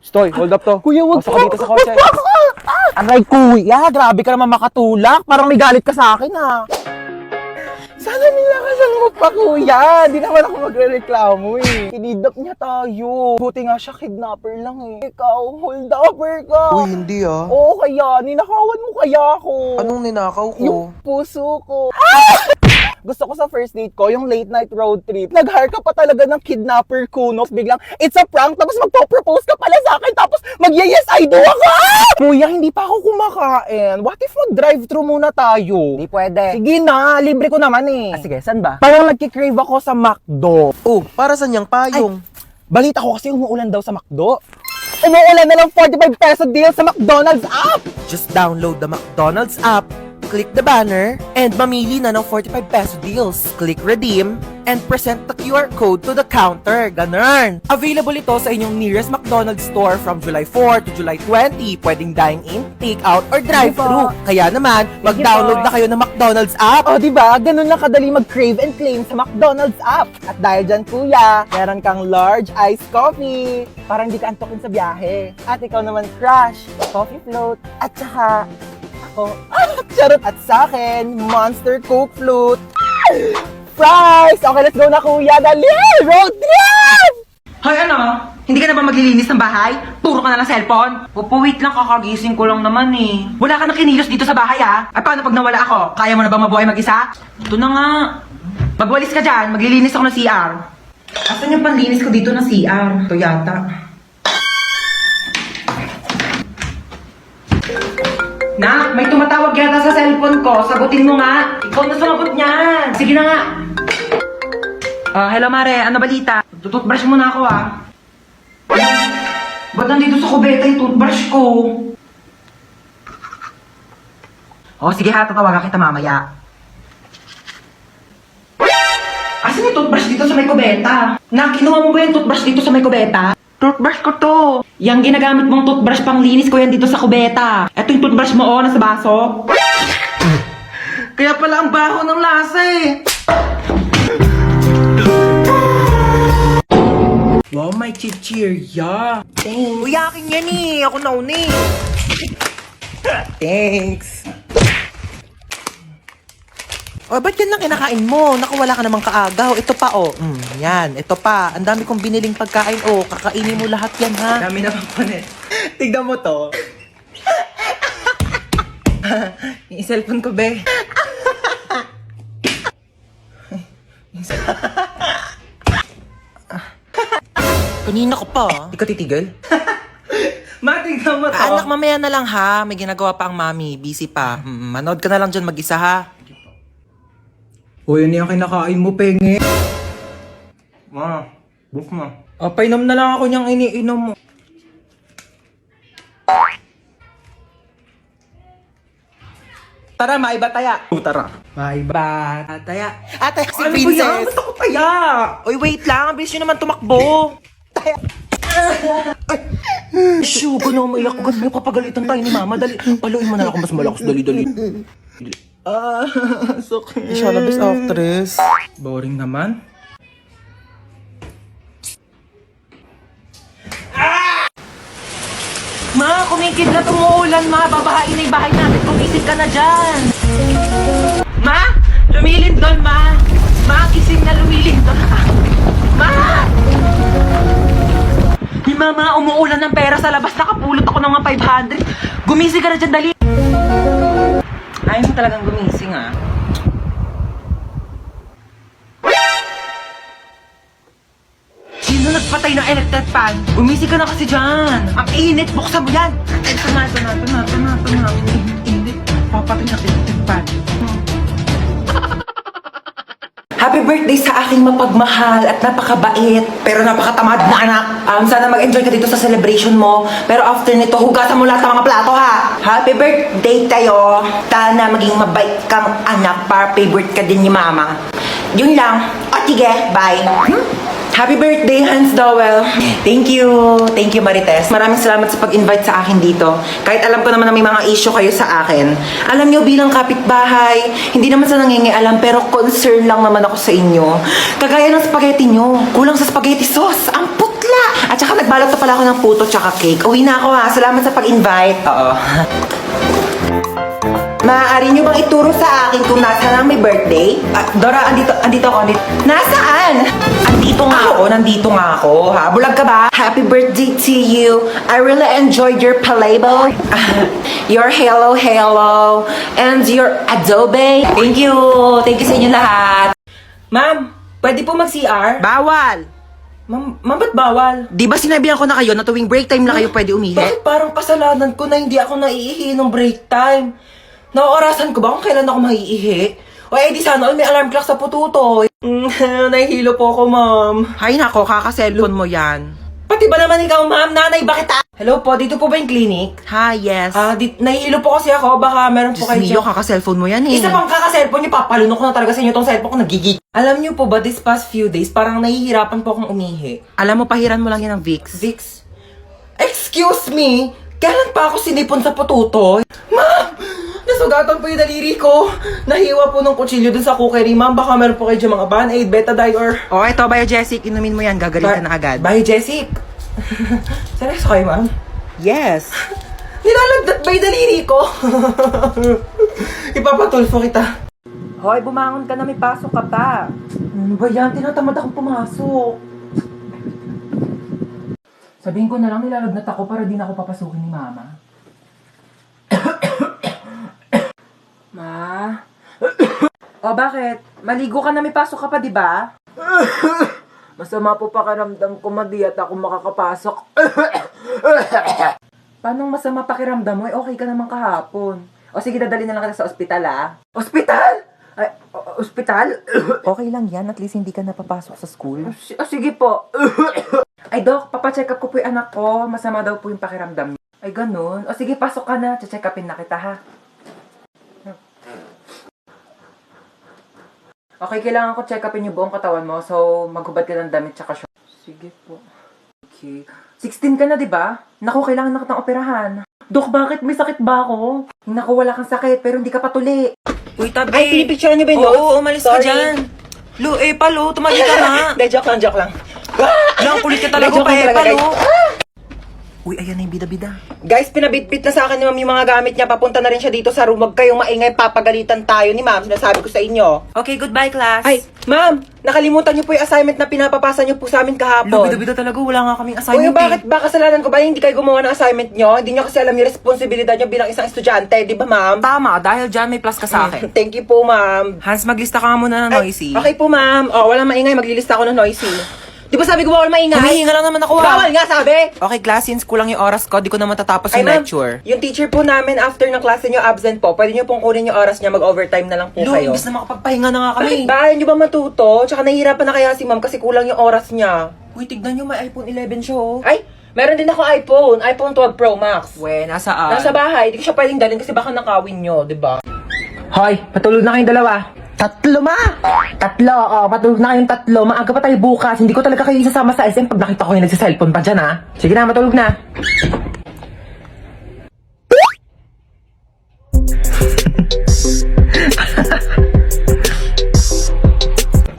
Stoy, hold up to. Kuya, wag Pasok ka dito sa kotse. Aray, kuya, grabe ka naman makatulak. Parang may galit ka sa akin, ha. Sana nilakasan mo pa, kuya. Di naman ako magre-reklamo, eh. Kinidnap niya tayo. Buti nga siya, kidnapper lang, eh. Ikaw, hold-upper ka. Uy, hindi ah. Oo, kaya. Ninakawan mo kaya ako. Anong ninakaw ko? Yung puso ko. Gusto ko sa first date ko, yung late night road trip. Nag-hire ka pa talaga ng kidnapper kuno. Biglang, it's a prank, tapos magpo-propose ka pala sa akin, tapos mag-yes I do ako! Kuya, hindi pa ako kumakain. What if mag-drive-thru muna tayo? Hindi pwede. Sige na, libre ko naman eh. Sige, saan ba? Parang nagkikrave ako sa McDo. Oh, para saan yung payong? Balita ko kasi umuulan daw sa McDo. Umuulan na lang 45 peso deal sa McDonald's app! Just download the McDonald's app, click the banner, and mamili na ng 45 peso deals. Click redeem, and present the QR code to the counter. Ganun! Available ito sa inyong nearest McDonald's store from July 4 to July 20. Pwedeng dine-in, take-out, or drive-thru. Kaya naman, mag-download na kayo ng McDonald's app. O, diba? Ganun lang kadali mag-crave and claim sa McDonald's app. At dahil dyan, kuya, meron kang large iced coffee. Parang di ka antokin sa biyahe. At ikaw naman, crush, coffee float, at saka, ako, charot. At sa akin, Monster Coke Float. Fries! Okay, let's go na, kuya. Dali! Road trip! Hoy, ano? Hindi ka na ba maglilinis ng bahay? Puro ka na ng cellphone? Wait lang, kakagising ko lang naman eh. Wala ka na kinilos dito sa bahay ah. At paano pag nawala ako? Kaya mo na ba mabuhay mag-isa? Ito na nga. Magwalis ka dyan, maglilinis ako ng CR. Asan yung panlinis ko dito ng CR? Ito yata. Nak, may tumatawag yata sa cellphone ko. Sagutin mo nga. Ikaw na sumagot niyan. Sige na nga. Hello Mare, ano balita? Tututbrush muna ako ah. Ba't nandito sa kubeta yung toothbrush ko? Sige ha, tatawagan kita mamaya. Asan yung toothbrush dito sa may kubeta? Nak, kinuha mo ba yung toothbrush dito sa may kubeta? Toothbrush ko to. Yang ginagamit mong toothbrush pang linis ko yan dito sa kubeta. Ito yung toothbrush mo nasa baso. Kaya pala ang baho ng lasa eh. Wow, may chichirya. Thanks. Uy, akin yan eh. Ako nauna eh. Thanks. O, ba't yan lang kinakain mo? Naku, wala ka namang kaagaw. Ito pa, oh. Yan, ito pa. Ang dami kong biniling pagkain, oh. Kakainin mo lahat yan, ha? Dami na bang panet. Tignan mo to. Yung cellphone ko, be. Kanina ka pa, ah. Di ka titigil? Matignan mo to. Anak, mamaya na lang, ha? May ginagawa pa ang mami. Busy pa. Manood ka na lang dyan mag-isa, ha? Uy, ano yung kinakain mo, penge? Ma, book mo. Painom na lang ako niyang iniinom mo. Tara, maiba taya. Tara. Maiba taya. Atay, si Ano ba yan? Princess. Gusto ko taya. Uy, wait lang. Ang bilis nyo naman tumakbo. Shoo, gano'n maiyak ko. Gano'n kapagalitan tayo ni Mama. Dali, paluin mo na ako mas malakas. Dali. Sakit. Siya na best actress. Boring naman. Ma, kumikidlat umuulan, ma. Babahain na yung bahay natin. Kumising ka na dyan. Ma, lumilindol, ma. Ma, gising na lumilindol. Ma! Ni Mama, umuulan ng pera sa labas. Nakapulot ako ng mga 500. Gumising ka na dyan, dali. Ayaw mo talagang gumising, ah. Sino nagpatay ng electric fan? Gumising ka na kasi dyan. Ang init, buksan mo yan. Ito na. Init. Papatay ng electric fan. Happy birthday sa aking mapagmahal at napakabait pero napakatamad na anak. Sana mag-enjoy ka dito sa celebration mo. Pero after nito, hugasan mo lahat ng mga plato ha. Happy birthday tayo. Sana maging mabait kang anak para favorite ka din ni Mama. Yun lang. O sige, bye. Happy birthday, Hans Dowell. Thank you. Thank you, Marites. Maraming salamat sa pag-invite sa akin dito. Kahit alam ko naman na may mga issue kayo sa akin. Alam niyo, bilang kapitbahay, hindi naman sa nangingialam, pero concern lang naman ako sa inyo. Kagaya ng spaghetti niyo. Kulang sa spaghetti sauce. Ang putla! wala. At saka nagbalot pa pala ako ng puto tsaka cake. Uwi na ako ha. Salamat sa pag-invite. Oo. Maaari niyo bang ituro sa akin kung nasaan ang may birthday? Dora, andito ako. Nasaan? Nandito nga ako. Ha? Bulag ka ba? Happy birthday to you. I really enjoyed your palabok. Your hello. And your adobe. Thank you sa inyo lahat. Ma'am, pwede po mag-CR? Bawal. Ma'am, ba't bawal? Di ba sinabihan ko na kayo na tuwing break time na kayo pwede umihi? Bakit parang kasalanan ko na hindi ako naiihi ng break time? Naorasan ko ba kung kailan ako maiihi? O di sana all may alarm clock sa pututoy. Nahihilo po ako, ma'am. Hay nako, kaka-cellphone mo yan. Pati ba naman ikaw, ma'am? Nanay, bakit Hello po, dito po ba yung clinic? Hi, yes. Nahihilo po kasi ako. Baka meron po Diyos kayo mio, kaka-cellphone mo yan eh. Isa pang kaka-cellphone niyo, papalunok ko na talaga sa inyo tong cellphone ko, nagigig. Alam niyo po ba, this past few days, parang nahihirapan po akong umihi. Alam mo, pahiran mo lang yan ng Vicks. Vicks? Excuse me? Kailan pa ako sinipon sa pututoy? Ma'am! Nasugatan po yung daliri ko. Nahiwa po ng kutsilyo dun sa cookery, ma'am. Baka meron po kayo dyan mga Band-Aid, Betadine, or... Oh, ito, Biogesic. Inumin mo yan, gagalitan na agad. Biogesic. Seryoso kayo, ma'am? Yes. Nilalagdat ba yung daliri ko? Ipapatulfo kita. Hoy, bumangon ka na, may pasok ka pa. Ano ba yan? Tinatamad akong pumasok. Sabihin ko na lang nilalagnat ako para di na ako papasukin ni mama. Ma? O, bakit? Maligo ka na, may pasok ka pa, di ba? Masama po pakiramdam ko, madi at ako makakapasok. Paano masama pakiramdam mo? Okay ka naman kahapon. O sige, dadali na lang kita sa ospital, ah. Ospital? Ay, ospital? Okay lang yan, at least hindi ka napapasok sa school. Sige po. Ay, Doc, papacheck up ko po yung anak ko. Masama daw po yung pakiramdam niya. Ay, ganun. O sige, pasok ka na. Check upin na kita, ha? Okay, kailangan ko check upin yung buong katawan mo. So, maghubad ka ng damit tsaka short. Sige po. Okay. 16 ka na, di ba? Naku, kailangan na kitang operahan. Dok, bakit? May sakit ba ako? Naku, wala kang sakit, pero hindi ka patuli. Uy, tabi. Ay, pinipicturean niyo ba yung Oo, notes? umalis ka Sorry. dyan. Palo, tumali ka na. Hindi, joke lang. Lang, kulit ka talaga, Joke lang talaga, palo. Uy, ayan na yung bida-bida. Guys, pinabitbit na sa akin ni ma'am yung mga gamit niya. Papunta na rin siya dito sa room. Huwag kayong maingay, papagalitan tayo ni ma'am. Sinasabi ko sa inyo. Okay, goodbye, class. Ay, ma'am, nakalimutan niyo po yung assignment na pinapapasa niyo po sa amin kahapon. Bida talaga, wala nga kaming Uy, assignment bakit ba kasalanan ko ba hindi kayo gumawa ng assignment niyo? Hindi niyo kasi alam yung responsibility niyo bilang isang estudyante, di ba ma'am? Tama, dahil dyan may plus ka sa akin. Thank you po, ma'am. Hans, maglista ka nga muna ng noisy. Okay po, ma'am. Oh, walang maingay, maglilista ako ng noisy. Di ba sabi ko bawal maingay? Humihinga lang naman ako, Bawal nga, sabi! Okay, class, since kulang yung oras ko, di ko na matatapos Ay, yung ma'am, lecture. yung teacher po namin after ng klase niyo absent po. Pwede niyo pong kunin yung oras niya, mag-overtime na lang po Lo, kayo. imbis na makapagpahinga na nga kami. Ay, bahay niyo ba matuto? Tsaka nahihirapan na kaya si ma'am kasi kulang yung oras niya. Uy, tignan nyo, may iPhone 11 siya, oh. Ay, meron din ako iPhone 12 Pro Max. We, nasaan? Nasa bahay, di ko siya pwedeng dalhin kasi baka nakawin niyo, di ba? Hoy, patulog na kayong dalawa. Tatlo, ma! Tatlo, patulog na kayong tatlo. Maaga pa tayo bukas. Hindi ko talaga kayo isasama sa SM pag nakita ko yung nagsa-cellphone pa dyan, ha? Sige na, matulog na.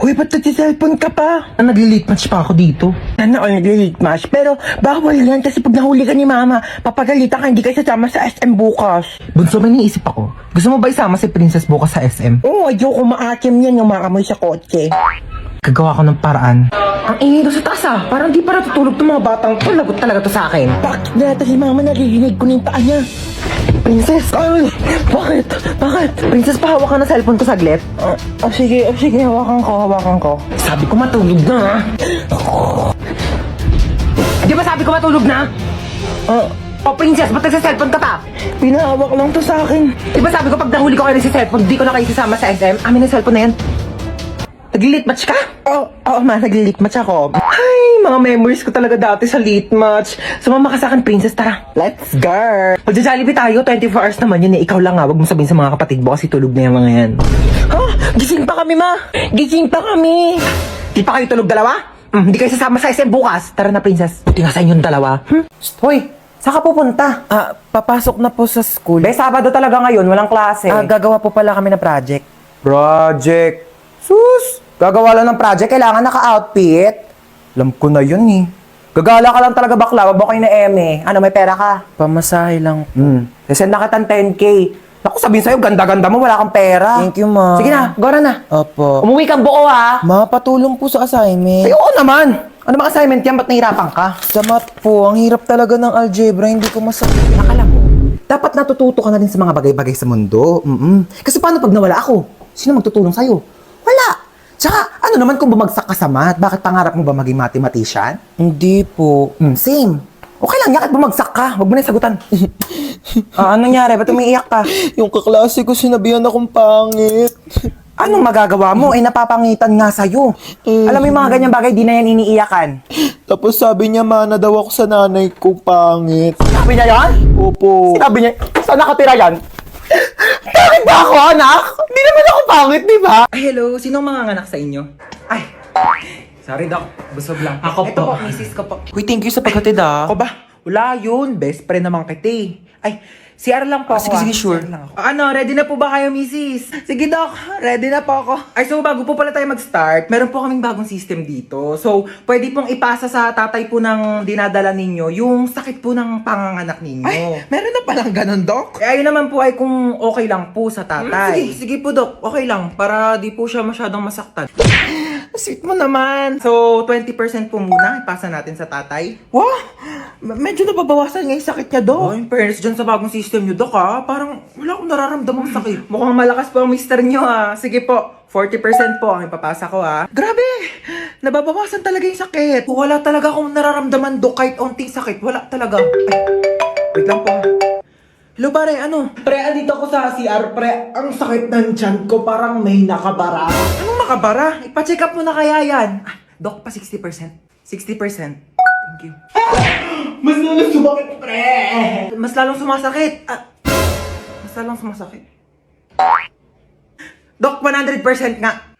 Uy, ba't nagsi-cellphone ka pa? Nagli-late match pa ako dito. Sana all nagli-late match. Pero bawal yan kasi pag nahuli ka ni mama, papagalitan ka, hindi kayo sasama sa SM bukas. Bunso, may niisip ako. Gusto mo ba isama si Princess bukas sa SM? Oo, ayoko maakim yan yung makamoy sa kotse. Gagawa ko ng paraan. Ang ingay doon sa taas ah. Parang di pa natutulog itong mga batang to. Lagot talaga to sa akin. Bakit nata si mama naririnig ko na yung paa niya? Princess! Ay! Bakit? Bakit? Princess, pahawa ka na cellphone ko saglit. Sige, hawakan ko. Sabi ko matulog na. Di ba sabi ko matulog na? Princess, ba't nagsa-cellphone ka pa? Pinahawak lang to sa akin. Di ba sabi ko pag nahuli ko kayo nagsa-cellphone, di ko na kayo sasama sa SM? Amin na cellphone na yan. Nag-late match ka? Oo, ma, nag-late match ako. Ay, mga memories ko talaga dati sa late match. Sumama ka sa akin, Princess, tara. Let's go! Magja-Jollibee tayo, 24 hours naman yun eh. Ikaw lang nga, wag mo sabihin sa mga kapatid mo kasi tulog na yung mga yan. Gising pa kami, ma! Gising pa kami! Di pa kayo tulog dalawa? Hindi kayo sasama sa SM bukas. Tara na, Princess. Buti nga sa inyong dalawa. Hoy, saan ka pupunta? Papasok na po sa school. Sabado talaga ngayon, walang klase. Gagawa po pala kami ng project. Project. Sus! Gagawa lang ng project, kailangan naka-outfit. Alam ko na yun eh. Gagala ka lang talaga bakla, wag mo kayo na eme. Ano, may pera ka? Pamasahe lang. Send na kitang 10K. Naku, sabihin sa'yo, ganda-ganda mo, wala kang pera. Thank you, ma. Sige na, gora na. Opo. Umuwi kang buo, ha? Ma, patulong po sa assignment. Ay, oo naman. Ano bang assignment yan? Ba't nahirapan ka? Sa math po, ang hirap talaga ng algebra, hindi ko masagot. Nakala mo, dapat natututo ka na din sa mga bagay-bagay sa mundo. Kasi paano pag nawala ako? Sino magtutulong sa'yo? Wala. Tsaka, ano naman kung bumagsak ka sa math? Bakit pangarap mo ba maging mathematician? Hindi po. Same. Okay lang, yakit bumagsak ka. Huwag mo na yung sagutan. Anong nangyari? Ba't umiiyak ka? Yung kaklase ko sinabihan akong pangit. Anong magagawa mo? Eh, napapangitan nga sa'yo. Alam mo yung mga ganyang bagay, di na yan iniiyakan. Tapos sabi niya, mana daw ako sa nanay ko pangit. Sabi niya yan? Opo. Sabi niya, saan nakatira yan? Bakit ba ako, anak? Hindi naman ako pangit, di ba? Hello, sinong mga anak sa inyo? Ay, sorry Doc, busog lang. Ako Ito po. po, misis ko po. Uy, thank you sa paghatid ah. Ako ba? Wala yun, best friend naman kita. Ay, CR lang po ako. sige, sige, sure. CR lang ako. Ano, ready na po ba kayo, misis? Sige Doc, ready na po ako. Ay, so bago po pala tayo mag-start, meron po kaming bagong system dito. So, pwede pong ipasa sa tatay po ng dinadala ninyo yung sakit po ng panganganak ninyo. Ay, meron na palang ganun, Doc? Eh, ayun naman po ay kung okay lang po sa tatay. Sige po, Doc. Okay lang. Para di po siya masyadong masaktan. Sweet mo naman. So, 20% po muna ipasa natin sa tatay. Wow! Medyo nababawasan nga yung sakit niya, Doc. Oh, in fairness dyan sa bagong system nyo, Dok, ha? Parang wala akong nararamdamang sakit. Mukhang malakas po ang mister nyo, ha? Sige po, 40% po ang ipapasa ko, ha? Grabe! Nababawasan talaga yung sakit. Wala talaga akong nararamdaman, Dok, kahit onting sakit. Wala talaga. Ay, wait lang po, ha? Hello, pare, ano? Pre, andito ako sa CR, pre. Ang sakit ng tiyan ko, parang may nakabara. Anong makabara? Ipa-check up mo na kaya yan. Ah, Dok, pa 60%. 60%. Thank you. Mas lalo sumakit, pre! Mas lalong sumasakit. Mas lalong sumasakit. Dok, 100% nga.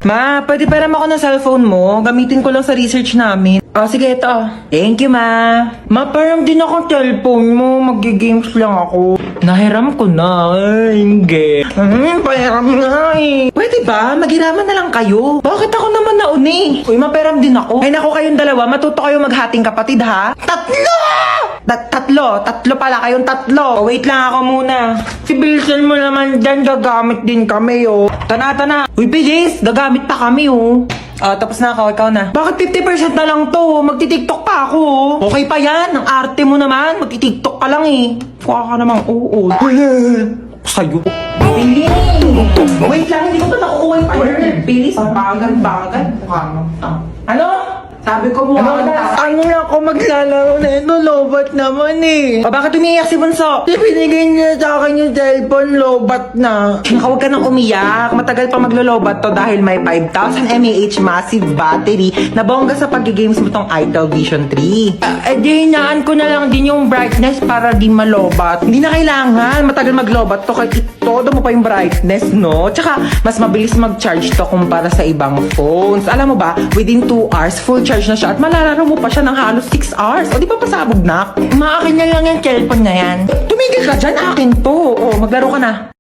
Ma, pwede pa ako ng cellphone mo? Gamitin ko lang sa research namin. Oh, sige, ito. Thank you, ma. Ma, parang din akong cellphone mo. Mag-games lang ako. Nahiram ko na. Ay, hindi. Pahiram na eh. Pwede ba? Maghiraman na lang kayo. Bakit ako naman nauni? Uy, maperam din ako. Ay, naku kayong dalawa. Matuto kayo maghating kapatid, ha? Tatlo! Tatlo pala kayong tatlo. Oh, wait lang ako muna. Si Bilson mo naman dyan, gagamit din kami, oh. Tana. Uy, bilis, gagamit pa kami, oh. Tapos na ako, ikaw na. Bakit 50% na lang to? Magti-tiktok pa ako, oh. Okay pa yan, ang arte mo naman. Magti-tiktok ka lang, eh. Mukha ka namang oo. Sa'yo. Bilis! Wait lang, hindi ko pa nakukuha yung partner. Bilis, bagan. Mukha mo. Ano? Sabi ko mo, ano na ako maglalaro na ito, lobat naman eh. Bakit umiiyak si Bunso? Binigay niya sa akin yung cellphone, lobat na. Huwag ka nang umiyak. Matagal pa maglo-lobat to dahil may 5,000 mAh massive battery na bongga sa pag-games mo tong Itel Vision 3. Di hinaan ko na lang din yung brightness para di malobat. Hindi na kailangan. Matagal maglobat to kahit todo mo pa yung brightness, no? Tsaka, mas mabilis mag-charge to kumpara sa ibang phones. Alam mo ba, within 2 hours, full charge na siya at malalaro mo pa siya ng halos 6 hours. O di pa pasabog na? Maakin na lang yung cellphone na yan. Tumigil ka dyan, akin to. O, maglaro ka na.